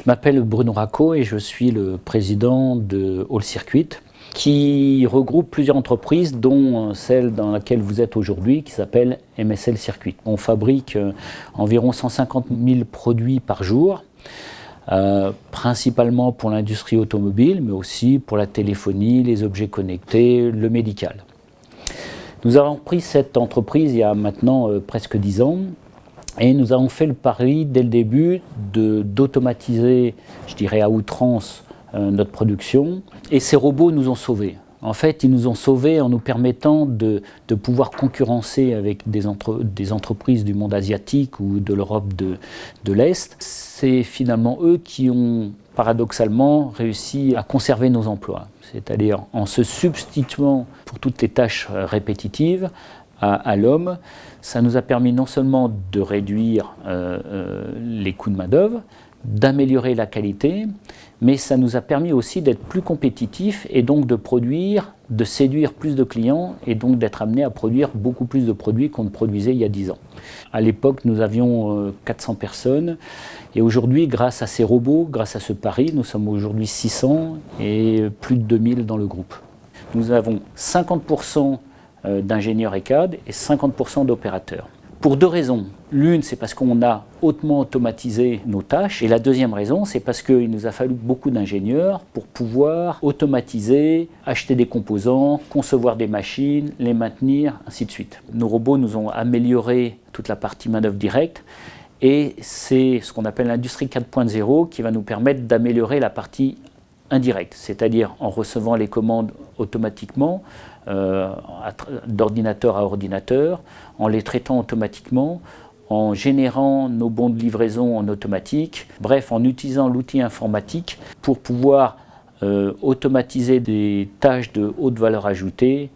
m'appelle Bruno Racco et je suis le président de All Circuit, qui regroupe plusieurs entreprises, dont celle dans laquelle vous êtes aujourd'hui, qui s'appelle MSL Circuit. On fabrique environ 150 000 produits par jour, principalement pour l'industrie automobile, mais aussi pour la téléphonie, les objets connectés, le médical. Nous avons pris cette entreprise il y a maintenant presque 10 ans. Et nous avons fait le pari dès le début d'automatiser, je dirais à outrance, notre production. Et ces robots nous ont sauvés. En fait, ils nous ont sauvés en nous permettant de pouvoir concurrencer avec des entreprises du monde asiatique ou de l'Europe de l'Est. C'est finalement eux qui ont paradoxalement réussi à conserver nos emplois. C'est-à-dire en se substituant pour toutes les tâches répétitives à l'homme, ça nous a permis non seulement de réduire les coûts de main-d'œuvre, d'améliorer la qualité, mais ça nous a permis aussi d'être plus compétitifs et donc de produire, de séduire plus de clients et donc d'être amenés à produire beaucoup plus de produits qu'on ne produisait il y a 10 ans. À l'époque, nous avions 400 personnes et aujourd'hui, grâce à ces robots, grâce à ce pari, nous sommes aujourd'hui 600 et plus de 2000 dans le groupe. Nous avons 50% d'ingénieurs ECAD et 50% d'opérateurs. Pour deux raisons. L'une, c'est parce qu'on a hautement automatisé nos tâches. Et la deuxième raison, c'est parce qu'il nous a fallu beaucoup d'ingénieurs pour pouvoir automatiser, acheter des composants, concevoir des machines, les maintenir, ainsi de suite. Nos robots nous ont amélioré toute la partie manœuvre directe. Et c'est ce qu'on appelle l'industrie 4.0 qui va nous permettre d'améliorer la partie indirecte, c'est-à-dire en recevant les commandes automatiquement, d'ordinateur à ordinateur, en les traitant automatiquement, en générant nos bons de livraison en automatique, bref, en utilisant l'outil informatique pour pouvoir automatiser des tâches de haute valeur ajoutée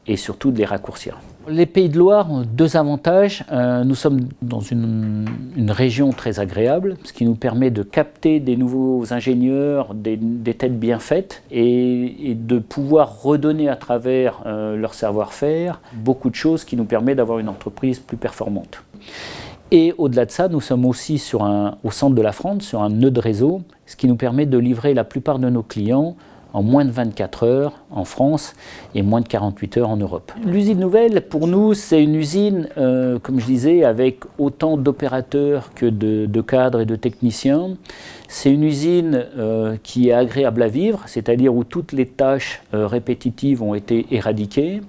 et surtout de les raccourcir. Les Pays de Loire ont deux avantages. Nous sommes dans une région très agréable, ce qui nous permet de capter des nouveaux ingénieurs, des têtes bien faites et de pouvoir redonner à travers leur savoir-faire beaucoup de choses qui nous permettent d'avoir une entreprise plus performante. Et au-delà de ça, nous sommes aussi au centre de la France, sur un nœud de réseau, ce qui nous permet de livrer la plupart de nos clients en moins de 24 heures en France et moins de 48 heures en Europe. L'usine nouvelle, pour nous, c'est une usine, comme je disais, avec autant d'opérateurs que de cadres et de techniciens. C'est une usine qui est agréable à vivre, c'est-à-dire où toutes les tâches répétitives ont été éradiquées.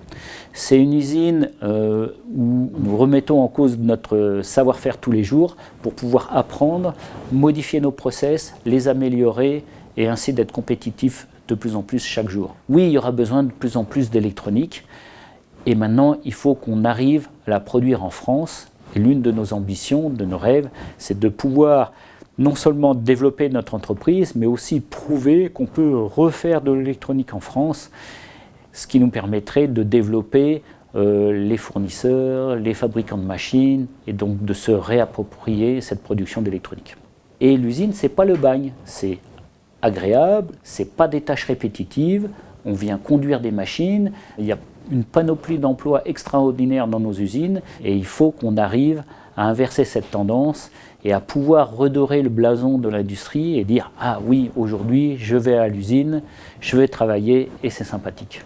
C'est une usine où nous remettons en cause notre savoir-faire tous les jours pour pouvoir apprendre, modifier nos process, les améliorer et ainsi d'être compétitifs de plus en plus chaque jour. Oui, il y aura besoin de plus en plus d'électronique et maintenant il faut qu'on arrive à la produire en France. Et l'une de nos ambitions, de nos rêves, c'est de pouvoir non seulement développer notre entreprise, mais aussi prouver qu'on peut refaire de l'électronique en France, ce qui nous permettrait de développer les fournisseurs, les fabricants de machines et donc de se réapproprier cette production d'électronique. Et l'usine, c'est pas le bagne, c'est agréable, c'est pas des tâches répétitives, on vient conduire des machines, il y a une panoplie d'emplois extraordinaires dans nos usines et il faut qu'on arrive à inverser cette tendance et à pouvoir redorer le blason de l'industrie et dire « Ah oui, aujourd'hui, je vais à l'usine, je vais travailler et c'est sympathique ».